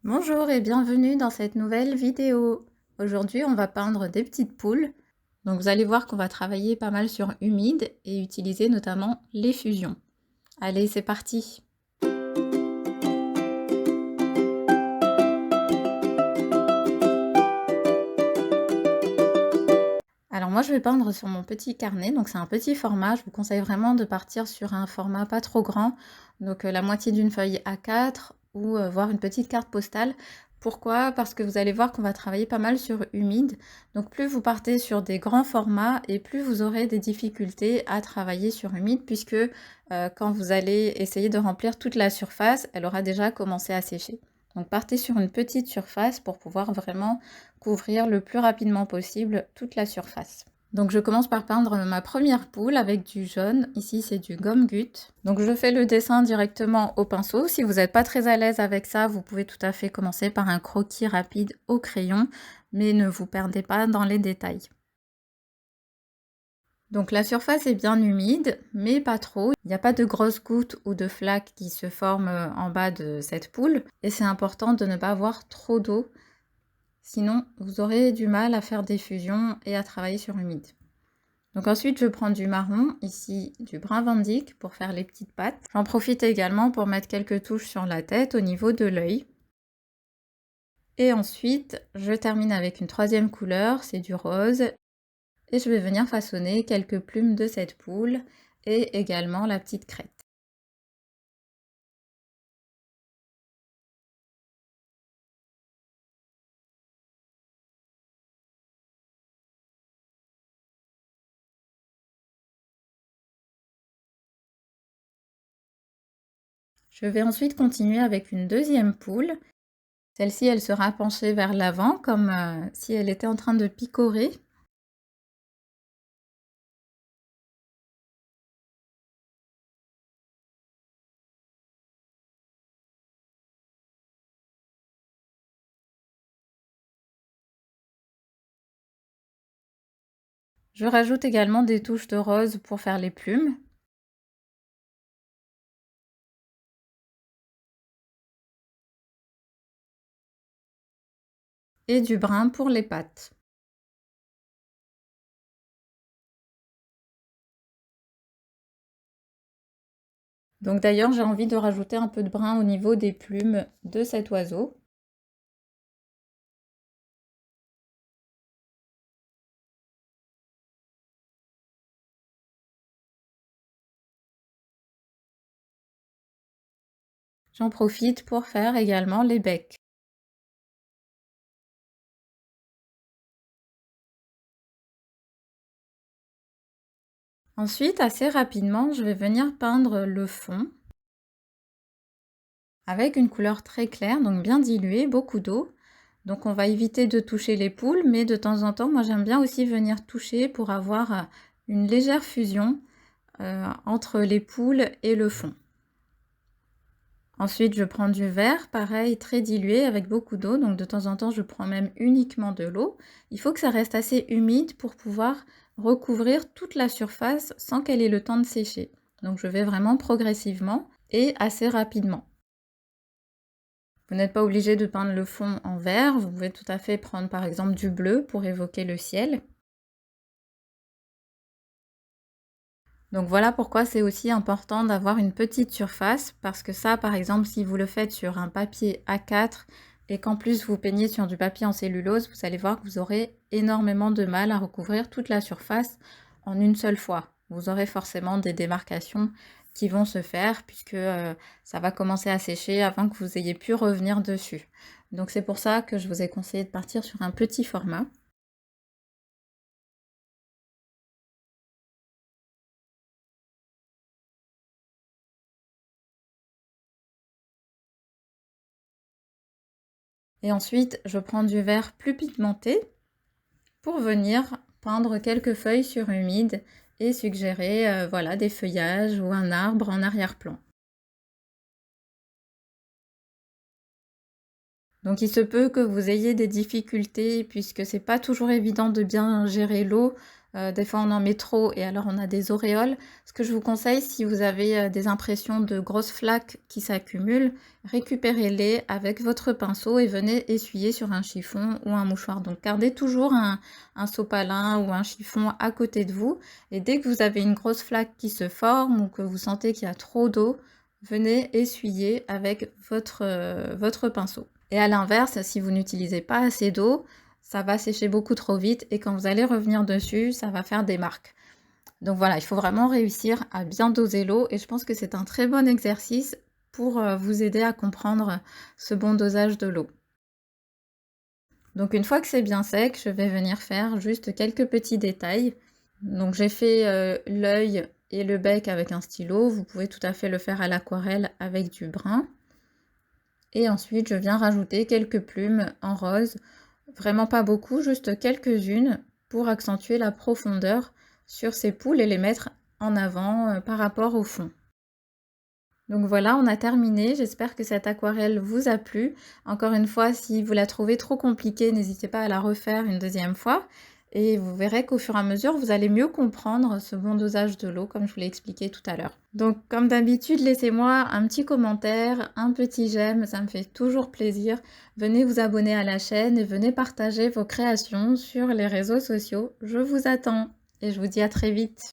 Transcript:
Bonjour et bienvenue dans cette nouvelle vidéo. Aujourd'hui, on va peindre des petites poules. Donc vous allez voir qu'on va travailler pas mal sur humide et utiliser notamment les fusions. Allez, c'est parti! Alors moi, je vais peindre sur mon petit carnet, donc c'est un petit format. Je vous conseille vraiment de partir sur un format pas trop grand, donc la moitié d'une feuille A4 ou voire une petite carte postale. Pourquoi? Parce que vous allez voir qu'on va travailler pas mal sur humide. Donc plus vous partez sur des grands formats et plus vous aurez des difficultés à travailler sur humide puisque quand vous allez essayer de remplir toute la surface, elle aura déjà commencé à sécher. Donc partez sur une petite surface pour pouvoir vraiment couvrir le plus rapidement possible toute la surface. Donc je commence par peindre ma première poule avec du jaune. Ici c'est du gomme-goutte. Donc je fais le dessin directement au pinceau. Si vous n'êtes pas très à l'aise avec ça, vous pouvez tout à fait commencer par un croquis rapide au crayon, mais ne vous perdez pas dans les détails. Donc la surface est bien humide, mais pas trop. Il n'y a pas de grosses gouttes ou de flaques qui se forment en bas de cette poule. Et c'est important de ne pas avoir trop d'eau. Sinon, vous aurez du mal à faire des fusions et à travailler sur humide. Donc ensuite, je prends du marron, ici du brun Van Dyck pour faire les petites pattes. J'en profite également pour mettre quelques touches sur la tête au niveau de l'œil. Et ensuite, je termine avec une troisième couleur, c'est du rose. Et je vais venir façonner quelques plumes de cette poule et également la petite crête. Je vais ensuite continuer avec une deuxième poule. Celle-ci, elle sera penchée vers l'avant comme si elle était en train de picorer. Je rajoute également des touches de rose pour faire les plumes. Et du brun pour les pattes. Donc d'ailleurs, j'ai envie de rajouter un peu de brun au niveau des plumes de cet oiseau. J'en profite pour faire également les becs. Ensuite, assez rapidement, je vais venir peindre le fond avec une couleur très claire, donc bien diluée, beaucoup d'eau. Donc on va éviter de toucher les poules, mais de temps en temps, moi j'aime bien aussi venir toucher pour avoir une légère fusion entre les poules et le fond. Ensuite, je prends du vert, pareil, très dilué avec beaucoup d'eau. Donc de temps en temps, je prends même uniquement de l'eau. Il faut que ça reste assez humide pour pouvoir recouvrir toute la surface sans qu'elle ait le temps de sécher. Donc je vais vraiment progressivement et assez rapidement. Vous n'êtes pas obligé de peindre le fond en vert. Vous pouvez tout à fait prendre par exemple du bleu pour évoquer le ciel. Donc voilà pourquoi c'est aussi important d'avoir une petite surface, parce que ça, par exemple, si vous le faites sur un papier A4 et qu'en plus vous peignez sur du papier en cellulose, vous allez voir que vous aurez énormément de mal à recouvrir toute la surface en une seule fois. Vous aurez forcément des démarcations qui vont se faire puisque ça va commencer à sécher avant que vous ayez pu revenir dessus. Donc c'est pour ça que je vous ai conseillé de partir sur un petit format. Et ensuite, je prends du vert plus pigmenté pour venir peindre quelques feuilles sur humide et suggérer voilà, des feuillages ou un arbre en arrière-plan. Donc il se peut que vous ayez des difficultés puisque c'est pas toujours évident de bien gérer l'eau Des fois on en met trop et alors on a des auréoles. Ce que je vous conseille, si vous avez, des impressions de grosses flaques qui s'accumulent, récupérez-les avec votre pinceau et venez essuyer sur un chiffon ou un mouchoir. Donc gardez toujours un sopalin ou un chiffon à côté de vous et dès que vous avez une grosse flaque qui se forme ou que vous sentez qu'il y a trop d'eau, venez essuyer avec votre pinceau. Et à l'inverse, si vous n'utilisez pas assez d'eau, ça va sécher beaucoup trop vite et quand vous allez revenir dessus, ça va faire des marques. Donc voilà, il faut vraiment réussir à bien doser l'eau et je pense que c'est un très bon exercice pour vous aider à comprendre ce bon dosage de l'eau. Donc une fois que c'est bien sec, je vais venir faire juste quelques petits détails. Donc j'ai fait l'œil et le bec avec un stylo, vous pouvez tout à fait le faire à l'aquarelle avec du brun. Et ensuite je viens rajouter quelques plumes en rose, vraiment pas beaucoup, juste quelques-unes pour accentuer la profondeur sur ces poules et les mettre en avant par rapport au fond. Donc voilà, on a terminé. J'espère que cette aquarelle vous a plu. Encore une fois, si vous la trouvez trop compliquée, n'hésitez pas à la refaire une deuxième fois. Et vous verrez qu'au fur et à mesure, vous allez mieux comprendre ce bon dosage de l'eau, comme je vous l'ai expliqué tout à l'heure. Donc comme d'habitude, laissez-moi un petit commentaire, un petit j'aime, ça me fait toujours plaisir. Venez vous abonner à la chaîne et venez partager vos créations sur les réseaux sociaux. Je vous attends et je vous dis à très vite.